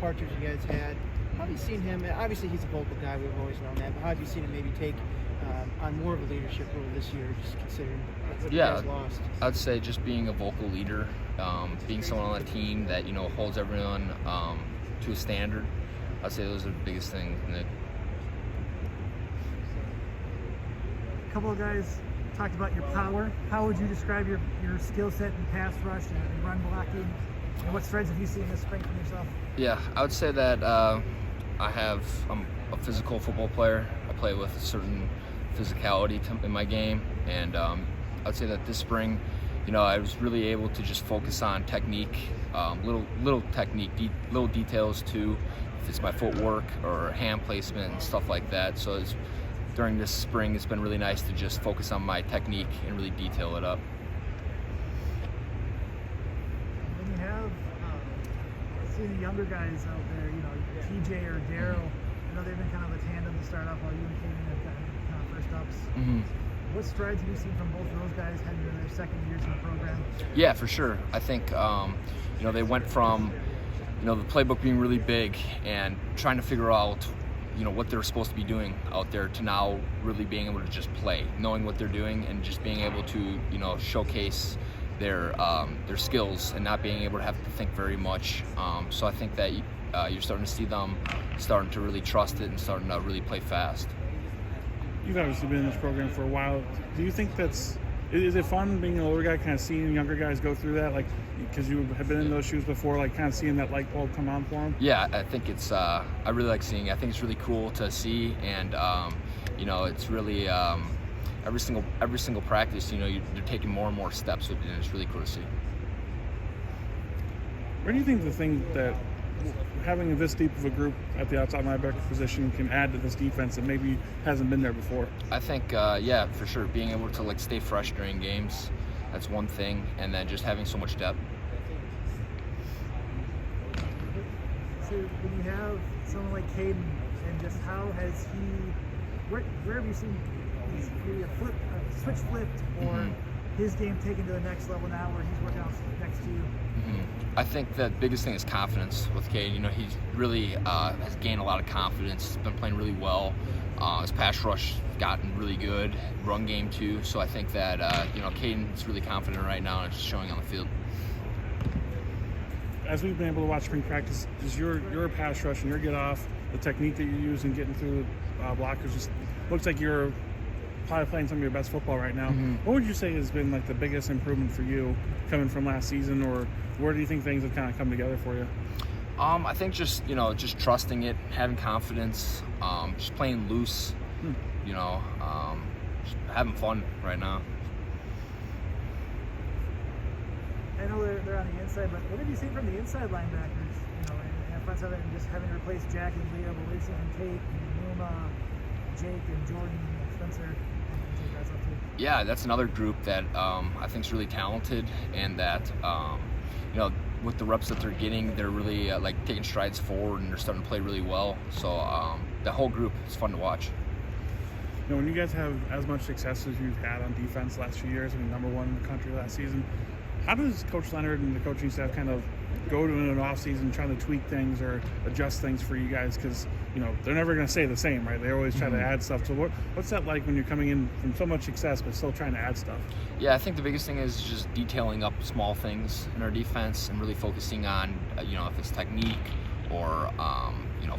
departures you guys had, how have you seen him? Obviously, he's a vocal guy. We've always known that. But how have you seen him maybe take on more of a leadership role this year, just considering what you guys lost? I'd say just being a vocal leader, being someone on the team that holds everyone to a standard. I'd say those are the biggest things. A couple of guys talked about your power. How would you describe your skill set in pass rush and run blocking? And what strides have you seen this spring from yourself? Yeah, I would say that I'm a physical football player. I play with a certain physicality in my game, and I'd say that this spring, I was really able to just focus on technique, little technique, little details too. If it's my footwork or hand placement and stuff like that. So during this spring, it's been really nice to just focus on my technique and really detail it up. When you have seen the younger guys out there, TJ or Daryl, they've been kind of a tandem to start off while you and Kaden have gotten kind of first ups. Mm-hmm. What strides have you seen from both of those guys heading into their second years in the program? Yeah, for sure. I think they went from the playbook being really big and trying to figure out what they're supposed to be doing out there to now really being able to just play, knowing what they're doing and just being able to showcase their skills and not being able to have to think very much. So I think that you're starting to see them starting to really trust it and starting to really play fast. You've obviously been in this program for a while. Do you think is it fun being an older guy, kind of seeing younger guys go through that, because you have been in those shoes before, kind of seeing that light bulb come on for them? Yeah, I think it's. I really like seeing it. I think it's really cool to see, and it's really every single practice. You're taking more and more steps with it, and it's really cool to see. Where do you think the thing that having this deep of a group at the outside linebacker position can add to this defense that maybe hasn't been there before? I think, for sure, being able to stay fresh during games, that's one thing, and then just having so much depth. So when you have someone like Caden, and just how has where have you seen a switch flipped or his game taken to the next level now where he's working out next to you? I think the biggest thing is confidence with Cade. He's really has gained a lot of confidence. He's been playing really well. His pass rush has gotten really good. Run game too. So I think that Caden's really confident right now, and it's showing on the field. As we've been able to watch spring practice, just your pass rush and your get off, the technique that you use in getting through blockers, just looks like you're probably playing some of your best football right now. What would you say has been the biggest improvement for you coming from last season, or where do you think things have kind of come together for you? I think just trusting it, having confidence, just playing loose, just having fun right now. I know they're on the inside, but what have you seen from the inside linebackers? And front seven, and just having replaced Jack and Leo, but we've seen Tate and Numa, Jake and Jordan, and Spencer. Yeah, that's another group that I think is really talented, and that with the reps that they're getting, they're really taking strides forward, and they're starting to play really well. So the whole group is fun to watch. When you guys have as much success as you've had on defense the last few years, number one in the country last season, how does Coach Leonard and the coaching staff kind of go to an off-season trying to tweak things or adjust things for you guys? Because they're never going to stay the same, right? They always try to add stuff. So what's that like when you're coming in from so much success but still trying to add stuff? Yeah, I think the biggest thing is just detailing up small things in our defense and really focusing on if it's technique or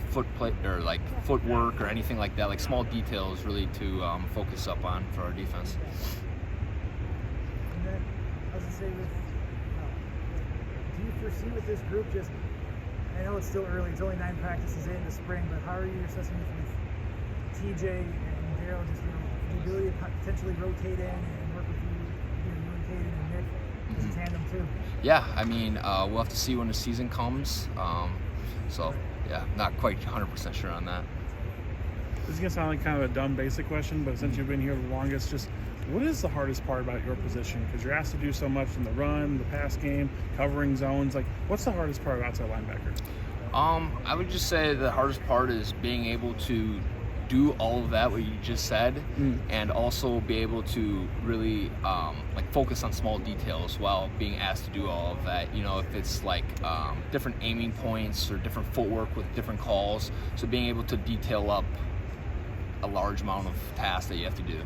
foot play or footwork or anything like that, small details really to focus up on for our defense. And then, as I say, do you foresee with this group I know it's still early, it's only 9 practices in the spring, but how are you assessing it with TJ and Daryl, just the ability to potentially rotate in and work with you and Kaden and Nick as a tandem too? Yeah, we'll have to see when the season comes. Not quite 100% sure on that. This is going to sound like kind of a dumb basic question, but since you've been here the longest, just what is the hardest part about your position? Because you're asked to do so much in the run, the pass game, covering zones. What's the hardest part of outside linebacker? I would just say the hardest part is being able to do all of that what you just said, and also be able to really like focus on small details while being asked to do all of that. You know, if it's like different aiming points or different footwork with different calls, so being able to detail up a large amount of tasks that you have to do.